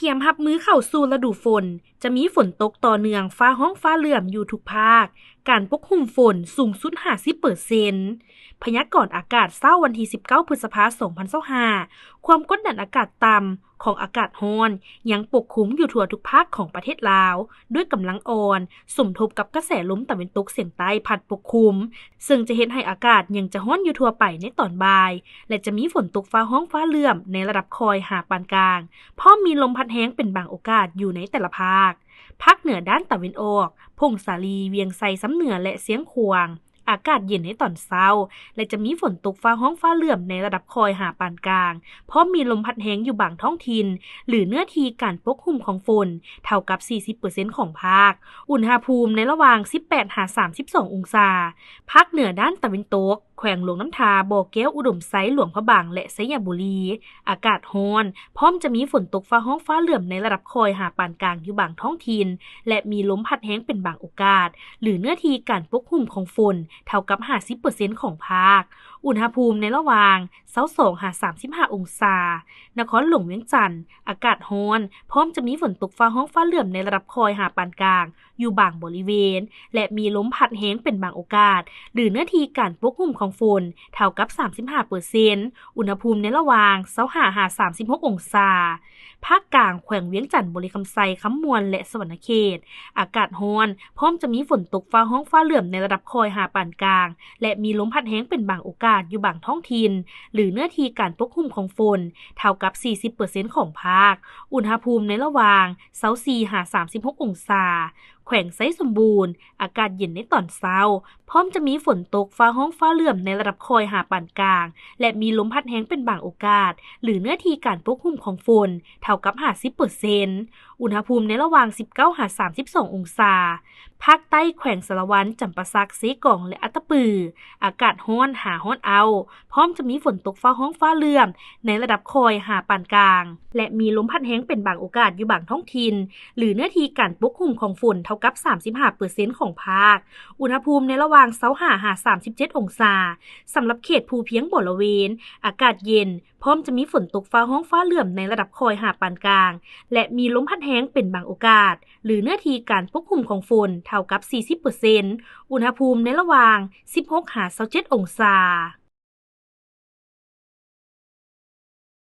เกียมรับมือเข้าสู่ฤดูฝนจะมีฝนตกต่อเนื่องฟ้าห้องฟ้าเหลื่อมอยู่ทุกภาคการปกคลุมฝนสูงสุด 50% พยากรณ์อากาศเช้าวันที่19พฤษภาคม2025ความกดดันอากาศต่ำของอากาศร้อนยังปกคลุมอยู่ทั่วทุกภาคของประเทศลาวด้วยกำลังอ่อนสมทบกับกระแสลมตะวันตกเฉียงใต้พัดปกคลุมซึ่งจะเฮ็ดให้อากาศยังจะร้อนอยู่ทั่วไปในตอนบ่ายและจะมีฝนตกฟ้าห้องฟ้าเหลื่อมในระดับคอยหาปานกลางพร้อมมีลมพัดแรงเป็นบางโอกาสอยู่ในแต่ละภาคเหนือด้านตะวันออกพงสาลีเวียงไซซ้ำเหนือและเสียงขวางอากาศเย็นในตอนเช้าและจะมีฝนตกฟ้าห้องฟ้าเหลื่อมในระดับคอยหาปานกลางพร้อมมีลมพัดแรงอยู่บางท้องถิ่นหรือเนื้อที่การปกคลุมของฝนเท่ากับ 40% ของภาคอุณหภูมิในระหว่าง 18-32 องศาภาคเหนือด้านตะวันตกแขวงหลวงน้ำทาบ่อแก้วอุดมไซหลวงพระบางและไสยบุรีอากาศร้อนพร้อมจะมีฝนตกฟ้าห้องฟ้าเหลื่อมในระดับคอยหาปานกลางอยู่บางท้องถิ่นและมีลมพัดแรงเป็นบางโอกาสหรือเนื้อที่การปกคลุมของฝนเท่ากับ 50% ของภาคอุณหภูมิในระหว่าง 22-35 องศานครหลวงเวียงจันทน์อากาศร้อนพร้อมจะมีฝนตกฟ้าห้องฟ้าเหลื่อมในระดับคอยหาปานกลางอยู่บางบริเวณและมีลมพัดแรงเป็นบางโอกาสหรือเนื้อที่การปกคลุมของฝนเท่ากับ 35% อุณหภูมิในระหว่าง 25-36 องศาภาคกลางแขวงเวียงจันทน์บริคำไซคำมวนและสวรรณเขตอากาศร้อนพร้อมจะมีฝนตกฟ้าห้องฟ้าเหลื่อมในระดับคอยหาปานกลางและมีลมพัดแรงเป็นบางโอกาสอยู่บางท้องถิ่นหรือเนื้อที่การปกคลุมของฝนเท่ากับ 40% ของภาคอุณหภูมิในระหว่าง 24-36 องศาแขวงไซสมบูรณ์อากาศเย็นในตอนเช้าพร้อมจะมีฝนตกฟ้าห้องฟ้าเหลื่อมในระดับคอยหาปานกลางและมีลมพัดแรงเป็นบางโอกาสหรือเนื้อที่การปกคลุมของฝนเท่ากับ 50% อุณหภูมิในระหว่าง 19-32 องศาภาคใต้แขวงสารวันจำปาสักเซกองและอัตตปืออากาศร้อนหาร้อนเอาพร้อมจะมีฝนตกฟ้าห้องฟ้าเหลื่อมในระดับคอยหาปานกลางและมีลมพัดแรงเป็นบางโอกาสอยู่บางท้องถิ่นหรือเนื้อที่การปกคลุมของฝนเท่ากับ 35% ของภาคอุณหภูมิในระหว่าง 25-37 องศาสำหรับเขตภูเพียงบริเวณอากาศเย็นพร้อมจะมีฝนตกฟ้าห้องฟ้าเหลื่อมในระดับคอยหาปานกลางและมีลมพัดแรงเป็นบางโอกาสหรือเนื้อที่การปกคลุมของฝนเท่ากับ 40% อุณหภูมิในระหว่าง 16-27 องศา